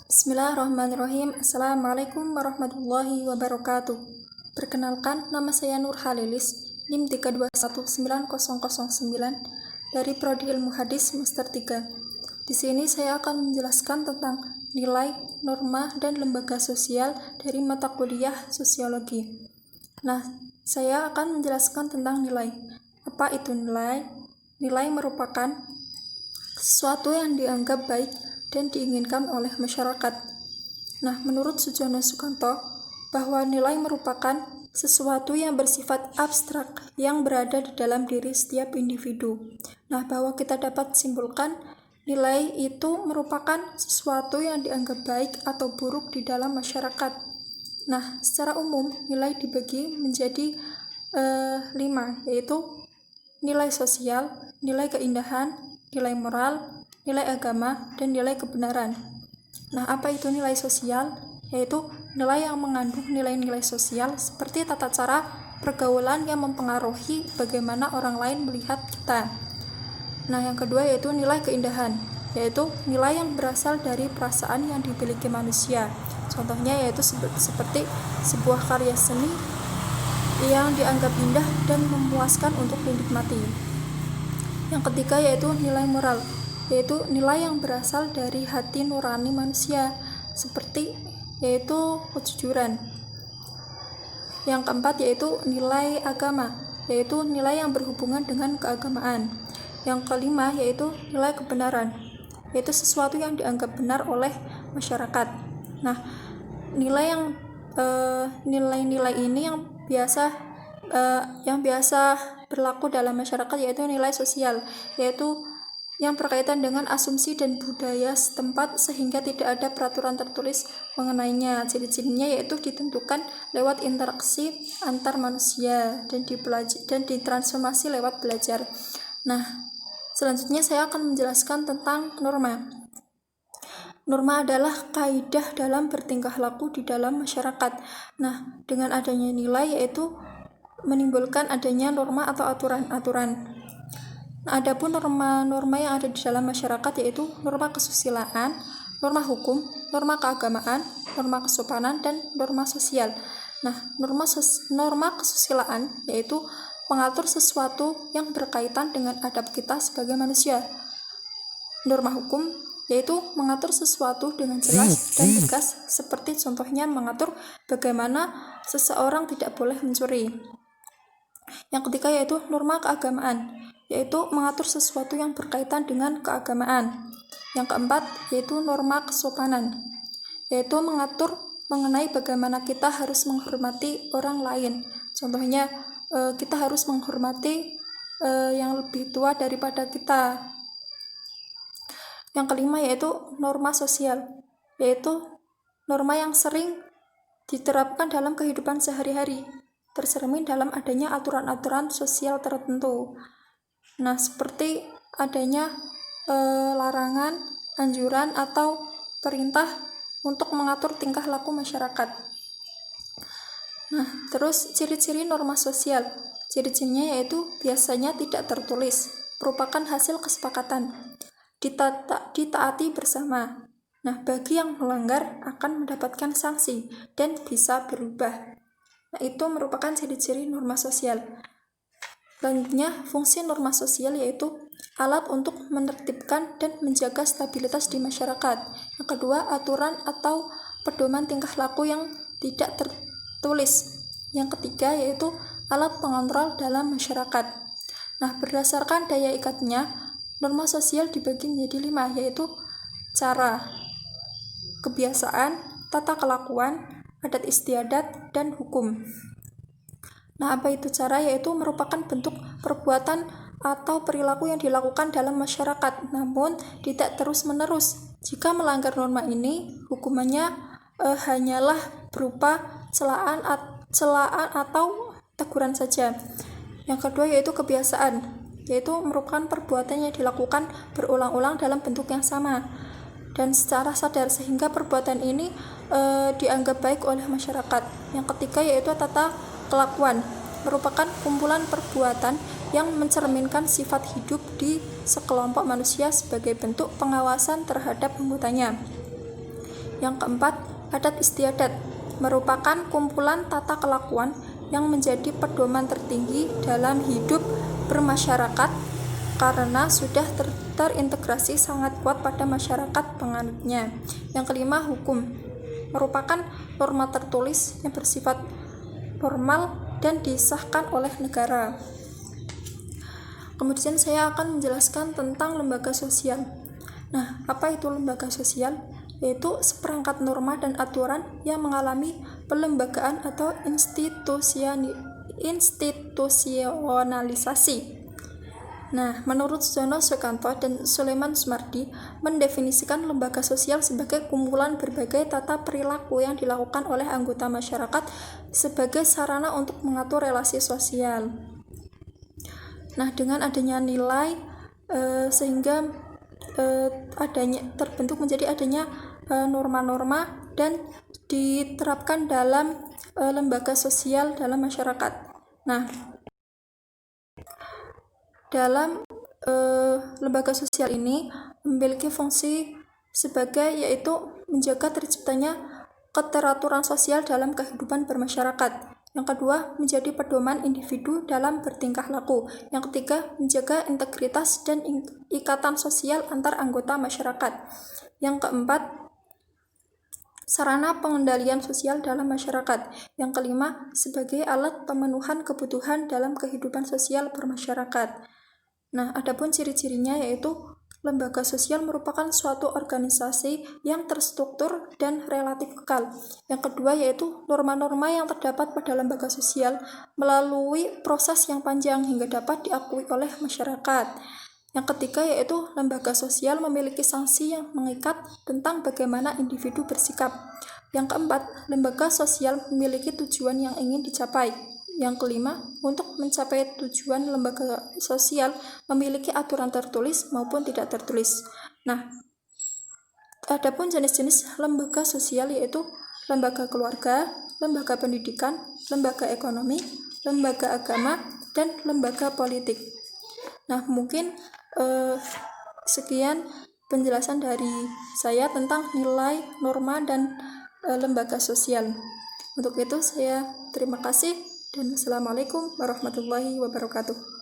Bismillahirrahmanirrahim. Assalamualaikum warahmatullahi wabarakatuh. Perkenalkan, nama saya Nur Halilis, NIM 3219009 dari Prodi Ilmu Hadis Semester 3. Di sini saya akan menjelaskan tentang nilai, norma, dan lembaga sosial dari mata kuliah sosiologi. Nah, saya akan menjelaskan tentang nilai. Apa itu nilai? Nilai merupakan sesuatu yang dianggap baik dan diinginkan oleh masyarakat. Nah, menurut Sujono Sukanto, bahwa nilai merupakan sesuatu yang bersifat abstrak yang berada di dalam diri setiap individu. Nah, bahwa kita dapat simpulkan nilai itu merupakan sesuatu yang dianggap baik atau buruk di dalam masyarakat. Nah, secara umum nilai dibagi menjadi 5, yaitu nilai sosial, nilai keindahan, nilai moral, nilai agama, dan nilai kebenaran. Nah, apa itu nilai sosial? Yaitu nilai yang mengandung nilai-nilai sosial seperti tata cara pergaulan yang mempengaruhi bagaimana orang lain melihat kita. Nah, yang kedua yaitu nilai keindahan, yaitu nilai yang berasal dari perasaan yang dimiliki manusia. Contohnya yaitu seperti sebuah karya seni yang dianggap indah dan memuaskan untuk dinikmati. Yang ketiga yaitu nilai moral, yaitu nilai yang berasal dari hati nurani manusia, seperti yaitu kejujuran. Yang keempat yaitu nilai agama, yaitu nilai yang berhubungan dengan keagamaan. Yang kelima yaitu nilai kebenaran, yaitu sesuatu yang dianggap benar oleh masyarakat. Nah, nilai-nilai ini yang biasa berlaku dalam masyarakat yaitu nilai sosial, yaitu yang berkaitan dengan asumsi dan budaya setempat sehingga tidak ada peraturan tertulis mengenainya. Ciri-cirinya yaitu ditentukan lewat interaksi antar manusia dan ditransformasi lewat belajar. Nah, selanjutnya saya akan menjelaskan tentang norma. Norma adalah kaidah dalam bertingkah laku di dalam masyarakat. Nah, dengan adanya nilai yaitu menimbulkan adanya norma atau aturan-aturan. Nah, adapun norma-norma yang ada di dalam masyarakat yaitu norma kesusilaan, norma hukum, norma keagamaan, norma kesopanan, dan norma sosial. Nah, norma kesusilaan yaitu mengatur sesuatu yang berkaitan dengan adab kita sebagai manusia. Norma hukum yaitu mengatur sesuatu dengan jelas dan tegas, seperti contohnya mengatur bagaimana seseorang tidak boleh mencuri. Yang ketiga yaitu norma keagamaan, yaitu mengatur sesuatu yang berkaitan dengan keagamaan. Yang keempat yaitu norma kesopanan, yaitu mengatur mengenai bagaimana kita harus menghormati orang lain. Contohnya kita harus menghormati yang lebih tua daripada kita. Yang kelima yaitu norma sosial, yaitu norma yang sering diterapkan dalam kehidupan sehari-hari, tercermin dalam adanya aturan-aturan sosial tertentu. Nah, seperti adanya larangan, anjuran, atau perintah untuk mengatur tingkah laku masyarakat. Nah, terus ciri-ciri norma sosial. Ciri-cirinya yaitu biasanya tidak tertulis, merupakan hasil kesepakatan, ditaati bersama. Nah, bagi yang melanggar akan mendapatkan sanksi dan bisa berubah. Nah, itu merupakan ciri-ciri norma sosial. Selanjutnya, fungsi norma sosial yaitu alat untuk menertibkan dan menjaga stabilitas di masyarakat. Yang kedua, aturan atau pedoman tingkah laku yang tidak tertulis. Yang ketiga yaitu alat pengontrol dalam masyarakat. Nah, berdasarkan daya ikatnya, norma sosial dibagi menjadi 5, yaitu cara, kebiasaan, tata kelakuan, adat istiadat, dan hukum. Nah, apa itu cara? Yaitu merupakan bentuk perbuatan atau perilaku yang dilakukan dalam masyarakat, namun tidak terus-menerus. Jika melanggar norma ini, hukumannya hanyalah berupa celaan atau teguran saja. Yang kedua yaitu kebiasaan, yaitu merupakan perbuatan yang dilakukan berulang-ulang dalam bentuk yang sama dan secara sadar sehingga perbuatan ini dianggap baik oleh masyarakat. Yang ketiga yaitu tata kelakuan, merupakan kumpulan perbuatan yang mencerminkan sifat hidup di sekelompok manusia sebagai bentuk pengawasan terhadap anggotanya. Yang keempat, adat istiadat merupakan kumpulan tata kelakuan yang menjadi pedoman tertinggi dalam hidup bermasyarakat karena sudah terintegrasi sangat kuat pada masyarakat penganutnya. Yang kelima, hukum merupakan norma tertulis yang bersifat formal dan disahkan oleh negara. Kemudian saya akan menjelaskan tentang lembaga sosial. Nah, apa itu lembaga sosial? Yaitu seperangkat norma dan aturan yang mengalami pelembagaan atau institusionalisasi. Nah, menurut Zono Sukanto dan Sulaiman Sumardi mendefinisikan lembaga sosial sebagai kumpulan berbagai tata perilaku yang dilakukan oleh anggota masyarakat sebagai sarana untuk mengatur relasi sosial. Nah, dengan adanya nilai sehingga terbentuk menjadi adanya norma-norma dan diterapkan dalam lembaga sosial dalam masyarakat. Nah, dalam lembaga sosial ini memiliki fungsi sebagai yaitu menjaga terciptanya keteraturan sosial dalam kehidupan bermasyarakat. Yang kedua, menjadi pedoman individu dalam bertingkah laku. Yang ketiga, menjaga integritas dan ikatan sosial antar anggota masyarakat. Yang keempat, sarana pengendalian sosial dalam masyarakat. Yang kelima, sebagai alat pemenuhan kebutuhan dalam kehidupan sosial bermasyarakat. Nah, adapun ciri-cirinya yaitu lembaga sosial merupakan suatu organisasi yang terstruktur dan relatif kekal. Yang kedua yaitu norma-norma yang terdapat pada lembaga sosial melalui proses yang panjang hingga dapat diakui oleh masyarakat. Yang ketiga yaitu lembaga sosial memiliki sanksi yang mengikat tentang bagaimana individu bersikap. Yang keempat, lembaga sosial memiliki tujuan yang ingin dicapai. Yang kelima, untuk mencapai tujuan lembaga sosial memiliki aturan tertulis maupun tidak tertulis. Nah, adapun jenis-jenis lembaga sosial yaitu lembaga keluarga, lembaga pendidikan, lembaga ekonomi, lembaga agama, dan lembaga politik. Nah, mungkin sekian penjelasan dari saya tentang nilai, norma, dan lembaga sosial. Untuk itu saya terima kasih dan Assalamualaikum warahmatullahi wabarakatuh.